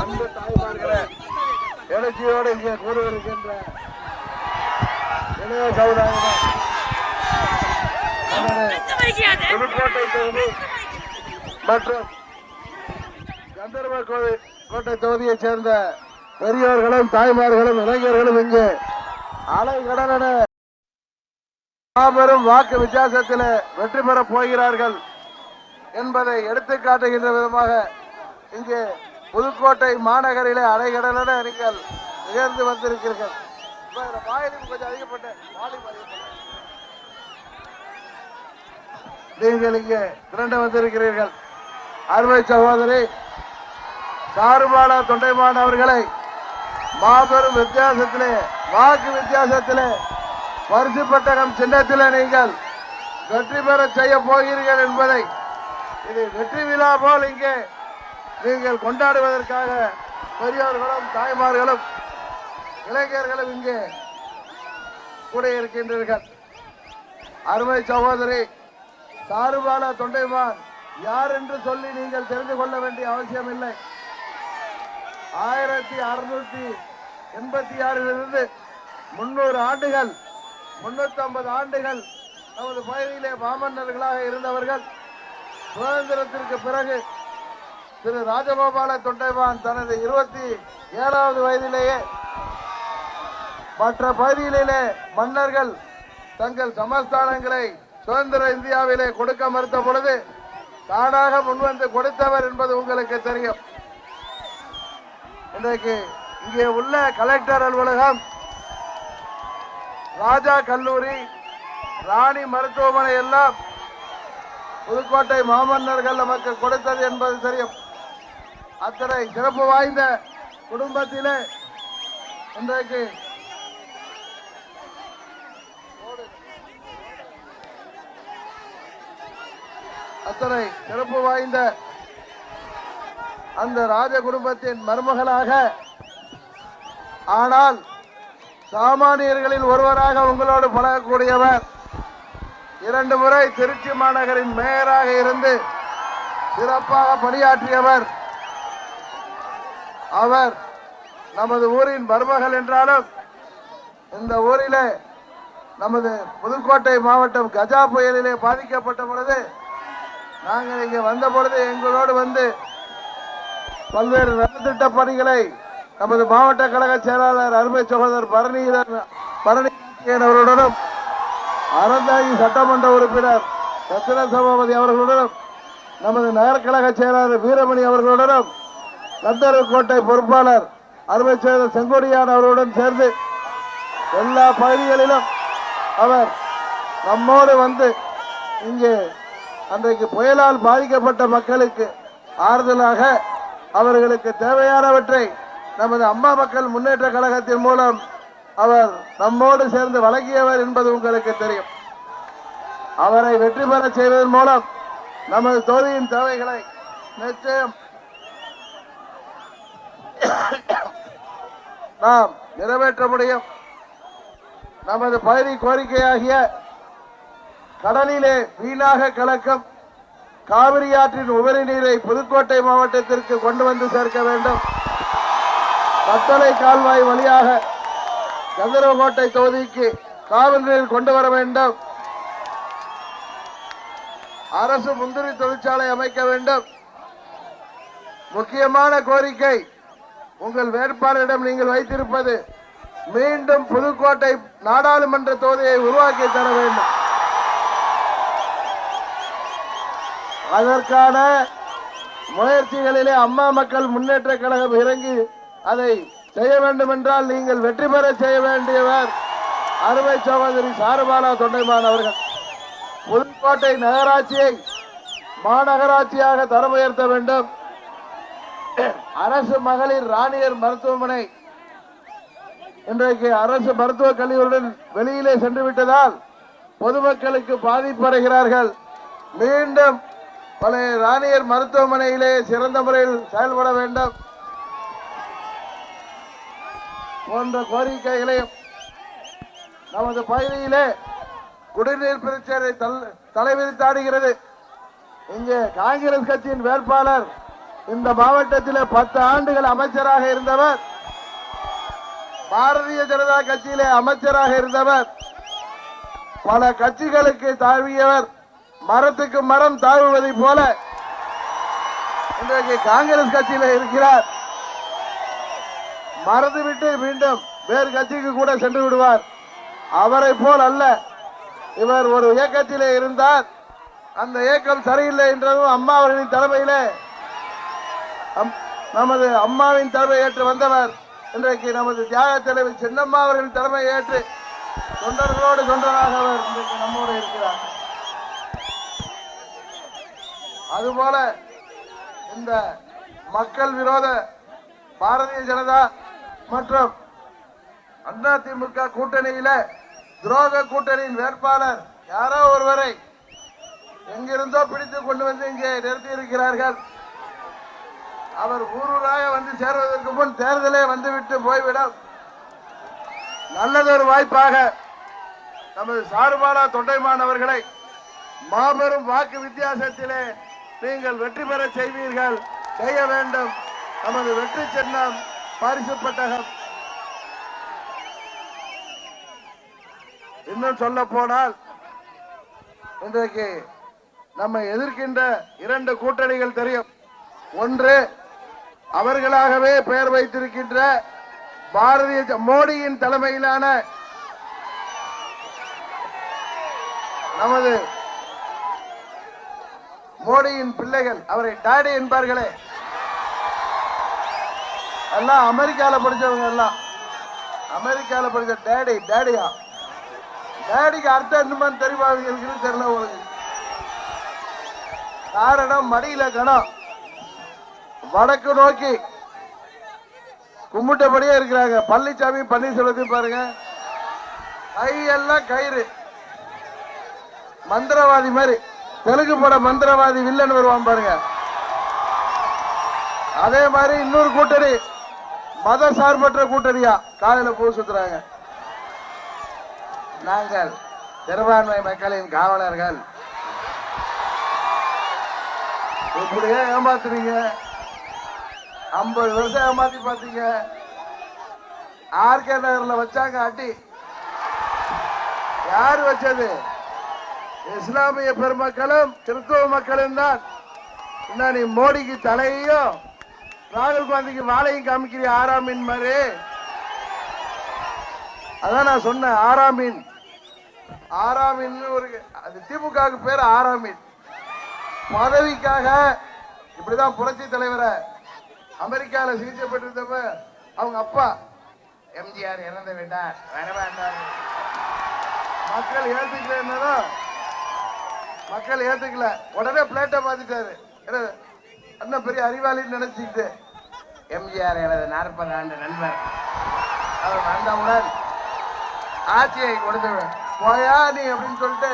அன்பு தாய்மார்களே, எழுச்சியோடு இங்கே கூறுகின்ற இளைய சமுதாயம் புதுக்கோட்டை தொகுதி மற்றும் கந்தர்வ கோட்டை தொகுதியைச் சேர்ந்த பெரியோர்களும் தாய்மார்களும் இளைஞர்களும் இங்கே அலைகடன மாபெரும் வாக்கு வித்தியாசத்தில் வெற்றி பெறப் போகிறார்கள் என்பதை எடுத்துக்காட்டுகின்ற விதமாக இங்கே புதுக்கோட்டை மாநகரிலே அலைகடன நீங்கள் உயர்ந்து வந்திருக்கிறீர்கள். கொஞ்சம் அதிகப்பட்ட நீங்கள் இங்கே திரண்டு வந்திருக்கிறீர்கள். அருமை சகோதரி சாருபாலா தொண்டைமான் அவர்களை மாபெரும் வித்தியாசத்திலே வாக்கு வித்தியாசத்திலே பரிசு பெட்டகம் சின்னத்திலே நீங்கள் வெற்றி பெற செய்ய போகிறீர்கள் என்பதை இது வெற்றி விழா போல் இங்கே நீங்கள் கொண்டாடுவதற்காக பெரியோர்களும் தாய்மார்களும் இளைஞர்களும் இங்கே கூட இருக்கின்றீர்கள். அருமை சகோதரி சாருபாலா தொண்டைமான் யார் என்று சொல்லி நீங்கள் தெரிந்து கொள்ள வேண்டிய அவசியம் இல்லை. 1686 300 ஆண்டுகள் 350 ஆண்டுகள் நமது பகுதியிலே மாமன்னர்களாக இருந்தவர்கள். சுதந்திரத்திற்கு பிறகு திரு ராஜகோபால தொண்டைமான் தனது 27வது வயதிலேயே மற்ற பகுதிகளிலே மன்னர்கள் தங்கள் சமஸ்தானங்களை சுதந்திர இந்தியாவிலே கொடுக்க மறுத்த பொழுது தானாக முன்வந்து கொடுத்தவர் என்பது உங்களுக்கு தெரியும். இன்றைக்கு இங்கே உள்ள கலெக்டர் அலுவலகம், ராஜா கல்லூரி, ராணி மருத்துவமனை எல்லாம் புதுக்கோட்டை மாமன்னர்கள் நமக்கு கொடுத்தது என்பது தெரியும். அத்தனை சிறப்பு வாய்ந்த குடும்பத்திலே இன்றைக்கு அத்தனை சிறப்பு வாய்ந்த அந்த ராஜ குடும்பத்தின் மருமகளாக, ஆனால் சாமானியர்களில் ஒருவராக உங்களோடு பழகக்கூடியவர், 2 முறை திருச்சி மாநகரின் மேயராக இருந்து சிறப்பாக பணியாற்றியவர். அவர் நமது ஊரின் மருமகள் என்றாலும் இந்த ஊரிலே நமது புதுக்கோட்டை மாவட்டம் கஜா புயலிலே பாதிக்கப்பட்ட பொழுது நாங்கள் இங்கே வந்த பொழுது எங்களோடு வந்து பல்வேறு நலத்திட்ட பணிகளை நமது மாவட்ட கழக செயலாளர் அருமை சகோதரர் பரணியன் அவர்களுடனும், அறந்தாங்கி சட்டமன்ற உறுப்பினர் ரத்தின சபாபதி அவர்களுடனும், நமது நகர கழக செயலாளர் வீரமணி அவர்களுடனும், கந்தர்வக்கோட்டை பொறுப்பாளர் அருமை சகோதரர் செங்கோடியான் அவர்களுடன் சேர்ந்து எல்லா பகுதிகளிலும் அவர் நம்மோடு வந்து இங்கே அன்றைக்கு புயலால் பாதிக்கப்பட்ட மக்களுக்கு ஆறுதலாக அவர்களுக்கு தேவையானவற்றை நமது அம்மா மக்கள் முன்னேற்ற கழகத்தின் மூலம் அவர் நம்மோடு சேர்ந்து வழங்கியவர் என்பது உங்களுக்கு தெரியும். அவரை வெற்றி பெற செய்வதன் மூலம் நமது தொகுதியின் தேவைகளை நிச்சயம் நாம் நிறைவேற்ற முடியும். நமது பகுதி கோரிக்கையாகிய கடலிலே வீணாக கலக்கும் காவிரி ஆற்றின் உபரி நீரை புதுக்கோட்டை மாவட்டத்திற்கு கொண்டு வந்து சேர்க்க வேண்டும். கட்டளை கால்வாய் வழியாக கந்தர்வக்கோட்டை தொகுதிக்கு காவிரி நீர் கொண்டு வர வேண்டும். அரசு முந்திரி தொழிற்சாலை அமைக்க வேண்டும். முக்கியமான கோரிக்கை, உங்கள் வேட்பாளரிடம் நீங்கள் வைத்திருப்பது மீண்டும் புதுக்கோட்டை நாடாளுமன்ற தொகுதியை உருவாக்கி தர வேண்டும். அதற்கான முயற்சிகளிலே அம்மா மக்கள் முன்னேற்ற கழகம் இறங்கி அதை செய்ய வேண்டும் என்றால் நீங்கள் வெற்றி பெற செய்ய வேண்டியவர் அருமை சகோதரி சாருபாலா தொண்டைமான் அவர்கள். புதுக்கோட்டை நகராட்சியை மாநகராட்சியாக தரம் உயர்த்த வேண்டும். அரசு மகளிர் ராணியர் மருத்துவமனை இன்றைக்கு அரசு மருத்துவக் கல்லூரியுடன் வெளியிலே சென்று விட்டதால் பொதுமக்களுக்கு பாதிப்படைகிறார்கள். மீண்டும் பழைய ராணியர் மருத்துவமனையிலே சிறந்த முறையில் செயல்பட வேண்டும் போன்ற கோரிக்கைகளையும் நமது பகுதியிலே குடிநீர் பிரச்சனை தலைவிரித்தாடுகிறது. இங்கே காங்கிரஸ் கட்சியின் வேட்பாளர் இந்த மாவட்டத்தில் 10 ஆண்டுகள் அமைச்சராக இருந்தவர், பாரதிய ஜனதா கட்சியிலே அமைச்சராக இருந்தவர், பல கட்சிகளுக்கு தாவியவர், மரத்துக்கு மரம் தாவுவதை போல இன்றைக்கு காங்கிரஸ் கட்சியில இருக்கிறார். மறந்துவிட்டு மீண்டும் வேறு கட்சிக்கு கூட சென்று விடுவார். அவரை போல் அல்ல, இவர் ஒரு இயக்கத்திலே இருந்தார். அந்த இயக்கம் சரியில்லை என்றதும் அம்மா அவர்களின் தலைமையிலே நமது அம்மாவின் தலைமை ஏற்று வந்தவர். இன்றைக்கு நமது தியாக தலைவர் சின்னம்மா அவர்களின் தலைமை ஏற்று தொண்டர்களோடு தொண்டராக அவர் இன்றைக்கு நம்மோடு இருக்கிறார். அதுபோல இந்த மக்கள் விரோத பாரதிய ஜனதா மற்றும் அதிமுக கூட்டணியில துரோக கூட்டணியின் வேட்பாளர் யாரோ ஒருவரை எங்கிருந்தோ பிடித்து கொண்டு வந்து இங்கே நிறுத்தி இருக்கிறார்கள். அவர் ஊரூராக வந்து சேர்வதற்கு முன் தேர்தலே வந்துவிட்டு போய்விடும். நல்லதொரு வாய்ப்பாக நமது சாருபாலா தொண்டைமானவர்களை மாபெரும் வாக்கு வித்தியாசத்திலே நீங்கள் வெற்றி பெற செய்வீர்கள், செய்ய வேண்டும். நமது வெற்றி சின்னம் பரிசு பெட்டகம். இன்னும் சொல்ல போனால் இன்றைக்கு நம்மை எதிர்க்கின்ற 2 கூட்டணிகள் தெரியும். ஒன்று, அவர்களாகவே பெயர் வைத்திருக்கின்ற பாரதிய மோடியின் தலைமையிலான நமது மோடியின் பிள்ளைகள், அவரை டாடி என்பார்களே, எல்லாம் அமெரிக்கால படிச்சவங்க, எல்லாம் அமெரிக்கால படிச்ச டாடி. டாடியா? டாடிக்கு அர்த்தம் என்னமான்னு தெரியுமா தெரியல உங்களுக்கு? காரணம் மடியில கணம், வடக்கு நோக்கி கும்பிட்டபடியே இருக்கிறாங்க. பழனிசாமி பன்னீர்செல்வத்தையும் பாருங்க, கையெல்லாம் கயிறு, மந்திரவாதி மாதிரி. தெலுங்கு பட மந்திரவாதி வில்லன் வருவான் பாருங்க. அதே மாதிரி இன்னொரு கூட்டணி மத சார்பற்ற கூட்டணியா காலையில பூ சுத்துறாங்க. நாங்கள் சிறுபான்மை மக்களின் காவலர்கள். இப்படியே ஏமாத்துறீங்க. 50 வருஷம் ஏமாத்தி பார்த்தீங்க. ஆர்கே நகர்ல வச்சாங்க அடி. யார் வச்சது? இஸ்லாமிய பெருமக்களும் கிறிஸ்தவ மக்களும் தான். நீ மோடிக்கு தலையையும் ராகுல் காந்திக்கு வாழையும் காமிக்கிற 6ஆம் மீன் மாதிரி. அதான் நான் சொன்னேன், 6ஆம் மீன். 6ஆம் மீன் ஒரு, அது திமுக பேர் 6ஆம் மீன். பதவிக்காக இப்படிதான் புரட்சி தலைவரை அமெரிக்கால சிகிச்சை பெற்றிருந்தப்ப அவங்க அப்பா எம்ஜிஆர் இறந்து விட்டார், வர வேண்டாம். மக்கள் ஏத்துக்கல, மக்கள் ஏத்துக்கல. உடனே பிளேட்டை மாத்திட்டாரு. அண்ணன் பெரிய அறிவாளின்னு நினைச்சுக்கிட்டு, எம்ஜிஆர் எனது 40 ஆண்டு நண்பர், அவர் வந்தவுடன் ஆட்சியை கொடுத்து போயா நீ அப்படின்னு சொல்லிட்டு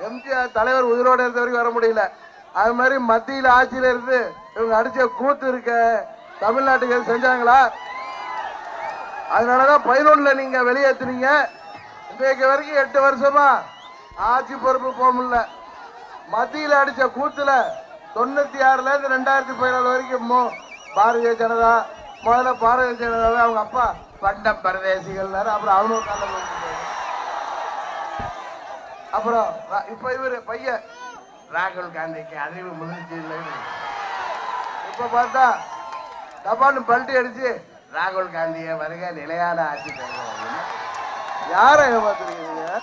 எம்ஜிஆர் தலைவர் உயிரோட இருந்த வரைக்கும் வர முடியல. அது மாதிரி மத்தியில் ஆட்சியில இருந்து இவங்க அடிச்ச கூத்து இருக்க தமிழ்நாட்டுக்கு செஞ்சாங்களா? அதனாலதான் 11ல நீங்க வெளியேற்றினீங்க. இன்றைக்கு வரைக்கும் 8 வருஷமா ஆட்சி பொறுப்பு போக முடியல. மத்தியில் அடிச்ச கூத்துல 96ல இருந்து 2014 வரைக்கும் பாரதிய ஜனதா, முதல்ல பாரதிய ஜனதா அவங்க அப்பா பண்டம் பரதேசிகள், அப்புறம் அவனும் நல்ல, அப்புறம் இப்ப இவரு பையன் ராகுல் காந்திக்கு அறிவு முதிர்ச்சி இல்லை. இப்ப பார்த்தா தப்பான்னு பல்ட்டி அடிச்சு ராகுல் காந்திய வருக நிலையான ஆட்சி தருவாங்க. யார ஏமாத்துறீங்க?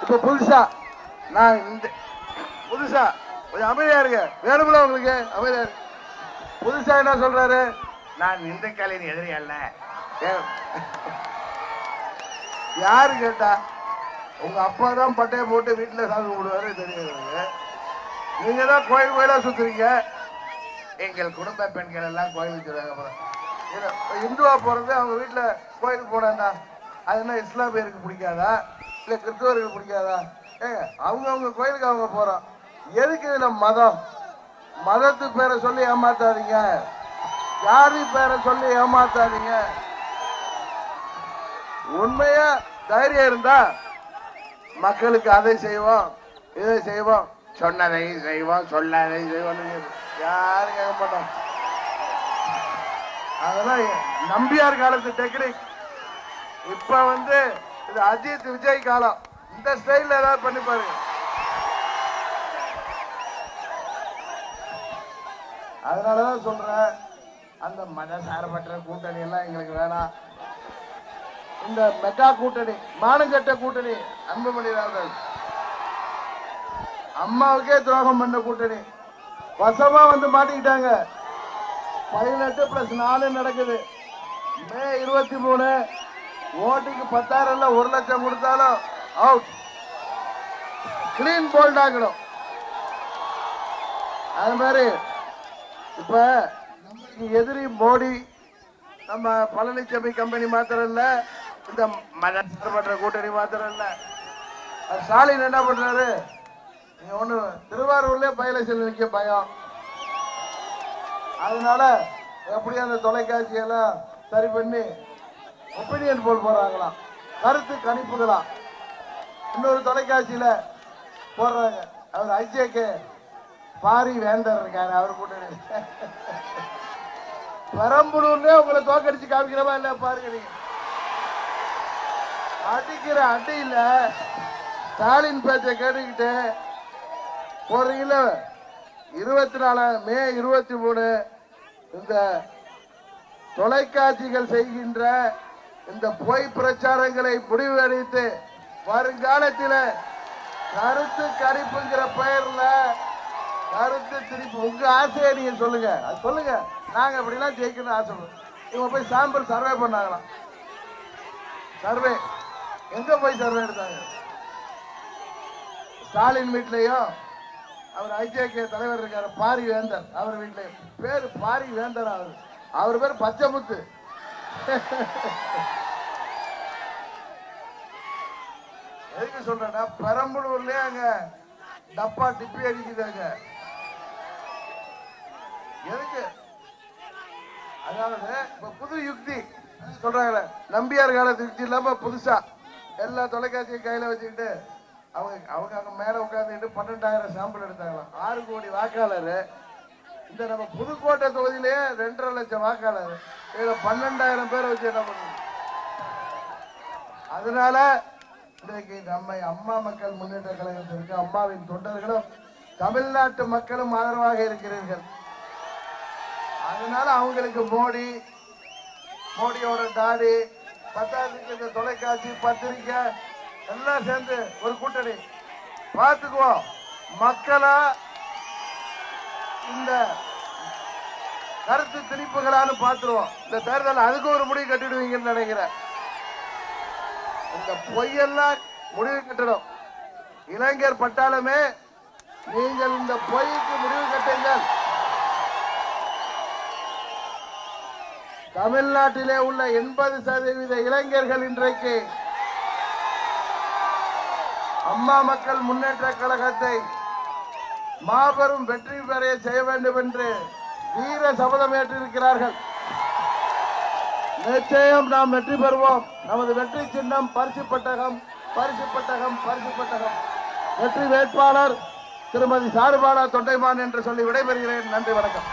இப்ப புதுசா நான் இந்த புதுசா கொஞ்சம் அமைதியா இருக்க வேணும்ல உங்களுக்கு, அமைதியா இருக்கு. புதுசா என்ன சொல்றாரு? நான் இந்துக்களின் எதிரி அல்ல. யாரு கேட்டா? உங்க அப்பா தான் பட்டையை போட்டு வீட்டுல சாமி கும்பிடுவாரு, தெரியாது. நீங்க தான் கோயில் கோயிலா சுத்துறீங்க. எங்கள் குடும்ப பெண்கள் எல்லாம் கோயிலுக்கு சொல்லுவாங்க. அப்புறம் இந்துவா போறது அவங்க வீட்டுல கோயிலுக்கு போனா அது என்ன இஸ்லாமியருக்கு பிடிக்காதா இல்ல கிறிஸ்தவருக்கு பிடிக்காதா? அவங்க கோயிலுக்கு அவங்க போறோம். எதுக்கு இதுல மதம்? மதத்து பேரை சொல்லி ஏமாத்தாதீங்க, ஜாதி பேரை சொல்லி ஏமாத்தாதீங்க. உண்மையா தைரியம் இருந்தா மக்களுக்கு அதை செய்வோம் இதை செய்வோம். சொன்னதை செய்வோம், சொல்லாதை செய்வோம். யாரும் கேட்க மாட்டோம். அதெல்லாம் நம்பியார் காலத்து டெக்னிக். இப்ப இது அஜித் விஜய் காலம். இந்த ஸ்டைல் ஏதாவது பண்ணி பாருங்க. அதனாலதான் சொல்றேன், அந்த மத சார்பற்ற கூட்டணி எல்லாம் எங்களுக்கு வேணாம். இந்த மெகா கூட்டணி, மானங்கட்ட கூட்டணி, அன்புமணி ராமதாஸ் அம்மாவுக்கே துரோகம் பண்ண கூட்டணி வசமா மாட்டிக்கிட்டாங்க. 18+4 நடக்குது. மே 23 ஓட்டுக்கு 10,000 இல்ல 1 லட்சம் கொடுத்தாலும் அவுட். கிளீன் போல்ட் ஆகணும். அது மாதிரி இப்ப எதிரி மோடி, நம்ம பழனிசாமி கம்பெனி மாத்திரம் இல்ல, இந்த மதமற்ற கூட்டணி மாத்திரம் இல்ல. ஸ்டாலின் என்ன பண்றாரு? ஒண்ணு திருவாரூர்ல பைலசல் நிக்க பயம். அதனால எப்படியும் அந்த தொலைக்காட்சி எல்லாம் சரி பண்ணி ஒப்பீனியன் போல் போறாங்களாம், கருத்து கணிப்புகளாம். இன்னொரு தொலைக்காட்சியில போடுறாங்க, அவர் ஐஜேகே பாரி வேந்தர் இருக்காரு, அவர் கூட்டணி. பெரம்பலூர்ல உங்களை தோக்கடிச்சு காமிக்கிறவா இல்ல பாருங்க. நீங்க அடிக்கிற அடியில ஸ்டாலின் பேச்சை கேட்டுக்கிட்டு போறீங்கள. 24 மே 23 இந்த தொலைக்காட்சிகள் செய்கின்ற இந்த பொய் பிரச்சாரங்களை முடிவெடுத்து வருங்காலத்தில் கருத்து கணிப்புங்கிற பெயர்ல கருத்து திருப்பி உங்க ஆசையை நீங்க சொல்லுங்க, அது சொல்லுங்க. நாங்க அப்படிலாம் ஜெயிக்கணும்னு ஆசைப்படுறோம். இவங்க போய் சாம்பிள் சர்வே பண்ணாங்களாம். சர்வே எங்க போய் சர்வே எடுத்தாங்க? ஸ்டாலின் வீட்லயும் அவர் ஐஜேகே தலைவர் இருக்காரு பாரி வேந்தர், அவர் வீட்லயும் பேரு பாரி வேந்தர். அவர் பேர் பச்சைமுத்து. எதுக்கு சொல்றேன்னா, பெரம்பலூர்லயே அங்க டப்பா டிப்பி அடிக்குதாங்க. எதுக்கு? அதாவது இப்ப புது யுக்தி சொல்றாங்களே, நம்பியார் காலத்து யுக்தி இல்லாம புதுசா எல்லா தொலைக்காட்சியும் கையில வச்சுக்கிட்டு அவங்க அங்க மேல உட்கார்ந்துட்டு 12,000 சாம்பிள் எடுத்தாங்களாம். 6 கோடி வாக்காளர். இந்த நம்ம புதுக்கோட்டை தொகுதியிலேயே 2.5 லட்சம் வாக்காளர். இதுல 12,000 பேரை வச்சு என்ன பண்ணுங்க? அதனால இன்றைக்கு நம்ம அம்மா மக்கள் முன்னேற்ற கழகத்திற்கு அம்மாவின் தொண்டர்களும் தமிழ்நாட்டு மக்களும் ஆதரவாக இருக்கிறீர்கள். அதனால அவங்களுக்கு மோடியோட தாடி, 10,000 இந்த தொலைக்காட்சி, பத்திரிக்கை எல்லாம் சேர்ந்து ஒரு கூட்டணி பார்த்துக்குவோம். மக்களா இந்த கருத்து திணிப்புகளான்னு பார்த்துருவோம். இந்த தேர்தல் அதுக்கு ஒரு முடிவு கட்டிடுவீங்கன்னு நினைக்கிறேன். இந்த பொய்யெல்லாம் முடிவு கட்டணும். இளைஞர் பட்டாளமே, நீங்கள் இந்த பொய்க்கு முடிவு கட்டுங்கள். தமிழ்நாட்டிலே உள்ள 80% இளைஞர்கள் இன்றைக்கு அம்மா மக்கள் முன்னேற்ற கழகத்தை மாபெரும் வெற்றி பெற செய்ய வேண்டும் என்று வீர சபதம் ஏற்றிருக்கிறார்கள். நிச்சயம் நாம் வெற்றி பெறுவோம். நமது வெற்றி சின்னம் பரிசு பெட்டகம், பரிசு பெட்டகம், பரிசு பெட்டகம். வெற்றி வேட்பாளர் திருமதி சாருபாலா தொண்டைமான் என்று சொல்லி விடைபெறுகிறேன். நன்றி, வணக்கம்.